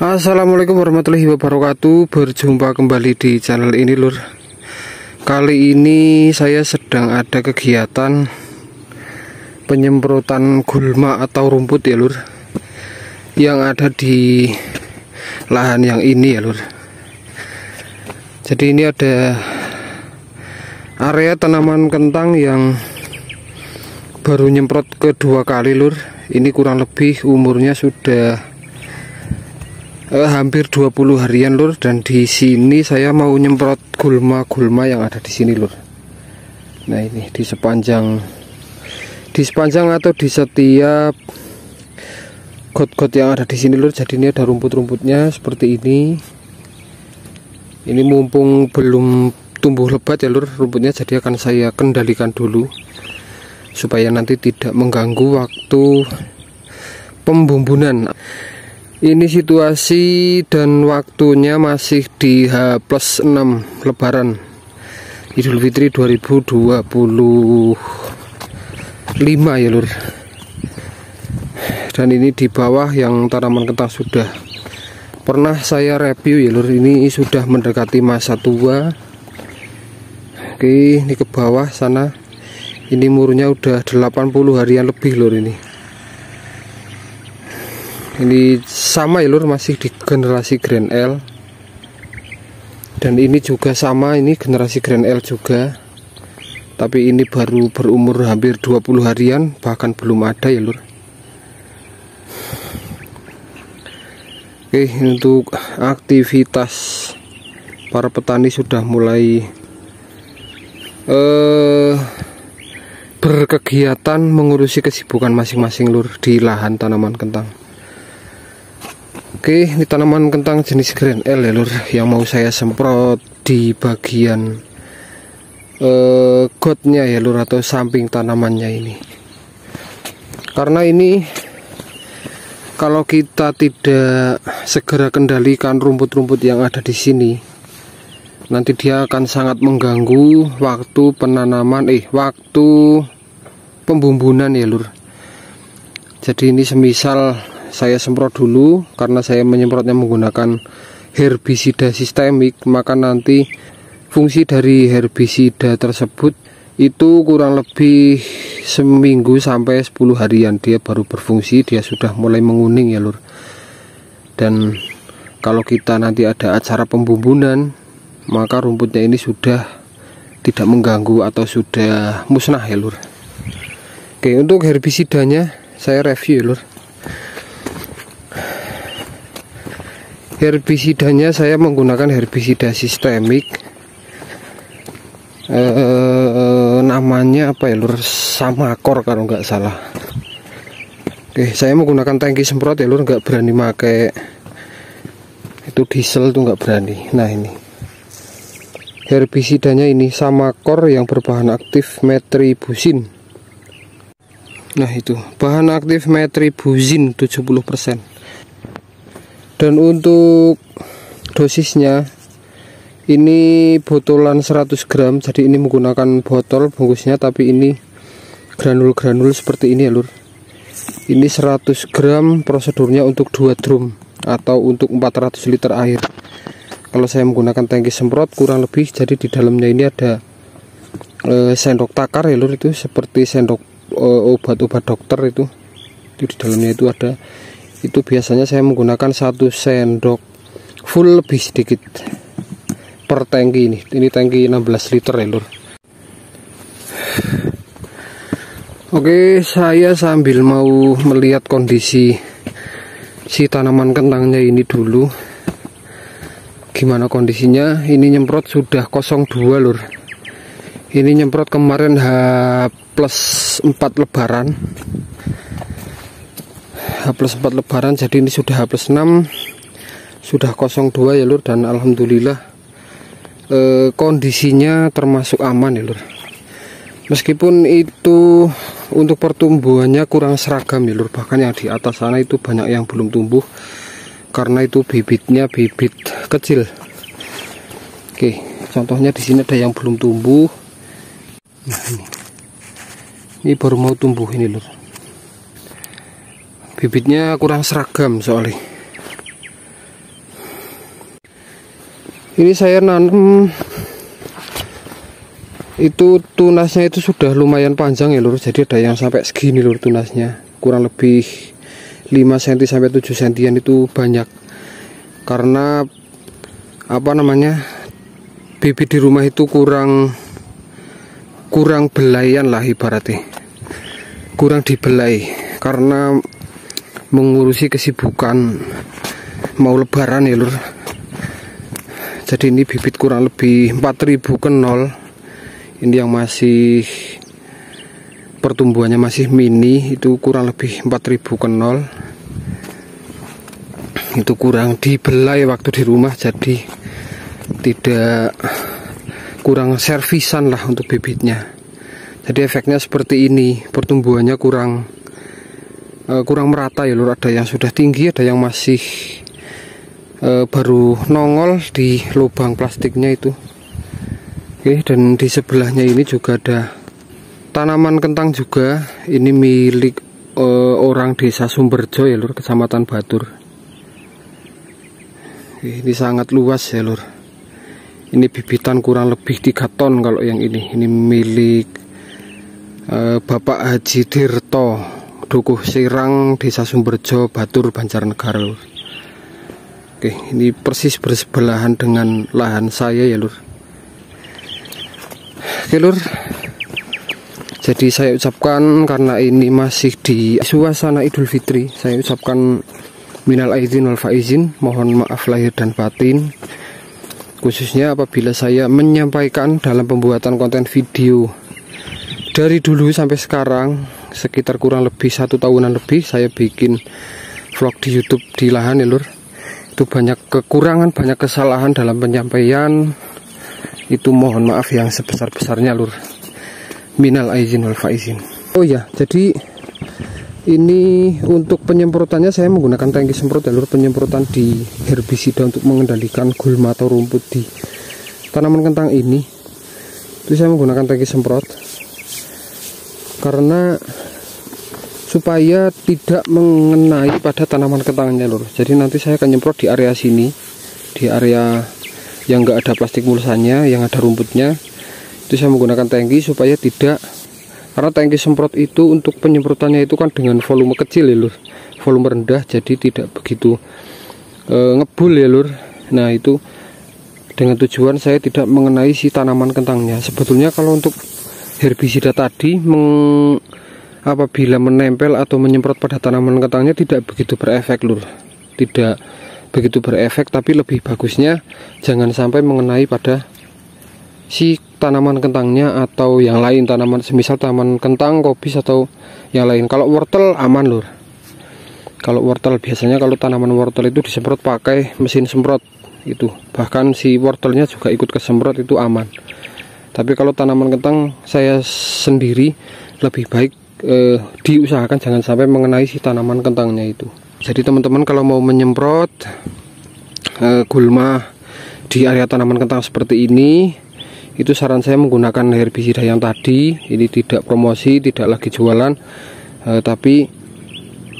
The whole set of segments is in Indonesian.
Assalamualaikum warahmatullahi wabarakatuh. Berjumpa kembali di channel ini lur. Kali ini saya sedang ada kegiatan penyemprotan gulma atau rumput ya lur, yang ada di lahan yang ini ya lur. Jadi ini ada area tanaman kentang yang baru nyemprot kedua kali lur. Ini kurang lebih umurnya sudah hampir 20 harian lur, dan di sini saya mau nyemprot gulma-gulma yang ada di sini lur. Nah ini di sepanjang atau di setiap got-got yang ada di sini lur. Jadi ini ada rumput-rumputnya seperti ini. Ini mumpung belum tumbuh lebat ya lur rumputnya, jadi akan saya kendalikan dulu supaya nanti tidak mengganggu waktu pembumbunan. Ini situasi dan waktunya masih di H+6 Lebaran Idul Fitri 2025 ya lur. Dan ini di bawah yang tanaman kentang sudah pernah saya review ya lur. Ini sudah mendekati masa tua. Oke, ini ke bawah sana. Ini umurnya udah 80 harian lebih lur ini. Ini sama ya lur, masih di generasi Grand L. Dan ini juga sama, ini generasi Grand L juga. Tapi ini baru berumur hampir 20 harian, bahkan belum ada ya lur. Oke, untuk aktivitas para petani sudah mulai berkegiatan mengurusi kesibukan masing-masing lur di lahan tanaman kentang. Oke, ini tanaman kentang jenis Grand L ya lur, yang mau saya semprot di bagian gotnya ya lur, atau samping tanamannya ini. Karena ini kalau kita tidak segera kendalikan rumput-rumput yang ada di sini, nanti dia akan sangat mengganggu waktu penanaman, waktu pembumbunan ya lur. Jadi ini semisal saya semprot dulu, karena saya menyemprotnya menggunakan herbisida sistemik, maka nanti fungsi dari herbisida tersebut itu kurang lebih seminggu sampai 10 harian dia baru berfungsi, dia sudah mulai menguning ya lur. Dan kalau kita nanti ada acara pembumbunan, maka rumputnya ini sudah tidak mengganggu atau sudah musnah ya lur. Oke, untuk herbisidanya saya review ya lur. Herbisidanya saya menggunakan herbisida sistemik, namanya apa ya lur, Samakor kalau nggak salah. Oke, saya menggunakan tangki semprot ya lur, nggak berani pakai itu diesel tuh, nggak berani. Nah ini herbisidanya, ini Samakor yang berbahan aktif metribuzin. Nah itu bahan aktif metribuzin 70%. Dan untuk dosisnya ini botolan 100 gram, jadi ini menggunakan botol bungkusnya, tapi ini granul-granul seperti ini ya lur. Ini 100 gram, prosedurnya untuk 2 drum atau untuk 400 liter air. Kalau saya menggunakan tangki semprot kurang lebih, jadi di dalamnya ini ada sendok takar ya lur, itu seperti sendok obat-obat dokter itu di dalamnya itu ada. Itu biasanya saya menggunakan 1 sendok full lebih sedikit per tangki ini. Ini tangki 16 liter ya lur. Oke, saya sambil mau melihat kondisi si tanaman kentangnya ini dulu. Gimana kondisinya? Ini nyemprot sudah 02 lur. Ini nyemprot kemarin H+4 Lebaran. H+4 Lebaran, jadi ini sudah H+6, sudah 02 ya lur. Dan alhamdulillah kondisinya termasuk aman ya lur. Meskipun itu untuk pertumbuhannya kurang seragam ya lur, bahkan yang di atas sana itu banyak yang belum tumbuh karena itu bibitnya bibit kecil. Oke, contohnya di sini ada yang belum tumbuh. Nah ini baru mau tumbuh ini lur. Bibitnya kurang seragam soalnya. Ini saya nanam itu tunasnya itu sudah lumayan panjang ya lur. Jadi ada yang sampai segini lur tunasnya. Kurang lebih 5 cm sampai 7 cm itu banyak. Karena apa namanya? Bibit di rumah itu kurang belaian lah ibaratnya. Kurang dibelai karena mengurusi kesibukan mau lebaran ya lur. Jadi ini bibit kurang lebih 4000 ke 0. Ini yang masih pertumbuhannya masih mini, itu kurang lebih 4000 ke 0. Itu kurang dibelai waktu di rumah, jadi tidak kurang servisan lah untuk bibitnya. Jadi efeknya seperti ini, pertumbuhannya kurang merata ya lur. Ada yang sudah tinggi, ada yang masih baru nongol di lubang plastiknya itu. Oke, dan di sebelahnya ini juga ada tanaman kentang juga. Ini milik orang desa Sumberjo ya lur, Kecamatan Batur. Oke, ini sangat luas ya lur. Ini bibitan kurang lebih 3 ton kalau yang ini. Ini milik Bapak Haji Dirto, Dukuh Sirang, Desa Sumberjo, Batur, Banjarnegara lur. Oke, ini persis bersebelahan dengan lahan saya ya lur. Oke lur, jadi saya ucapkan karena ini masih di suasana Idul Fitri, saya ucapkan minal aidin wal faizin, mohon maaf lahir dan batin, khususnya apabila saya menyampaikan dalam pembuatan konten video dari dulu sampai sekarang, sekitar kurang lebih 1 tahunan lebih saya bikin vlog di YouTube di lahan ya lur. Itu banyak kekurangan, banyak kesalahan dalam penyampaian. Itu mohon maaf yang sebesar-besarnya lur. Minal aizin wal faizin. Oh ya, jadi ini untuk penyemprotannya saya menggunakan tangki semprot ya lur. Penyemprotan di herbisida untuk mengendalikan gulma atau rumput di tanaman kentang ini. Itu saya menggunakan tangki semprot karena supaya tidak mengenai pada tanaman kentangnya lur. Jadi nanti saya akan nyemprot di area sini, di area yang enggak ada plastik mulsanya, yang ada rumputnya. Itu saya menggunakan tangki supaya tidak, karena tangki semprot itu untuk penyemprotannya itu kan dengan volume kecil ya lur, volume rendah, jadi tidak begitu ngebul ya lur. Nah itu dengan tujuan saya tidak mengenai si tanaman kentangnya. Sebetulnya kalau untuk herbisida tadi apabila menempel atau menyemprot pada tanaman kentangnya tidak begitu berefek lur, tidak begitu berefek, tapi lebih bagusnya jangan sampai mengenai pada si tanaman kentangnya atau yang lain, tanaman semisal tanaman kentang, kobis atau yang lain. Kalau wortel aman lur. Kalau wortel biasanya kalau tanaman wortel itu disemprot pakai mesin semprot itu, bahkan si wortelnya juga ikut kesemprot, itu aman. Tapi kalau tanaman kentang saya sendiri lebih baik diusahakan jangan sampai mengenai si tanaman kentangnya itu. Jadi teman-teman kalau mau menyemprot gulma di area tanaman kentang seperti ini, itu saran saya menggunakan herbisida yang tadi. Ini tidak promosi, tidak lagi jualan, tapi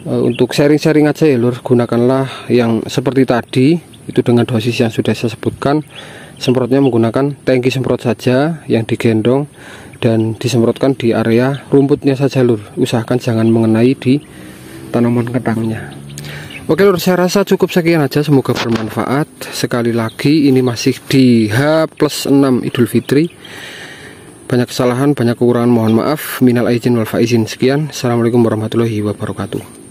untuk sharing-sharing aja ya lur. Gunakanlah yang seperti tadi, itu dengan dosis yang sudah saya sebutkan. Semprotnya menggunakan tangki semprot saja yang digendong dan disemprotkan di area rumputnya saja lur. Usahakan jangan mengenai di tanaman kentangnya. Oke lur, saya rasa cukup sekian aja, semoga bermanfaat. Sekali lagi ini masih di H+6 Idul Fitri. Banyak kesalahan, banyak kekurangan, mohon maaf. Minal aizin wal faizin. Sekian, assalamualaikum warahmatullahi wabarakatuh.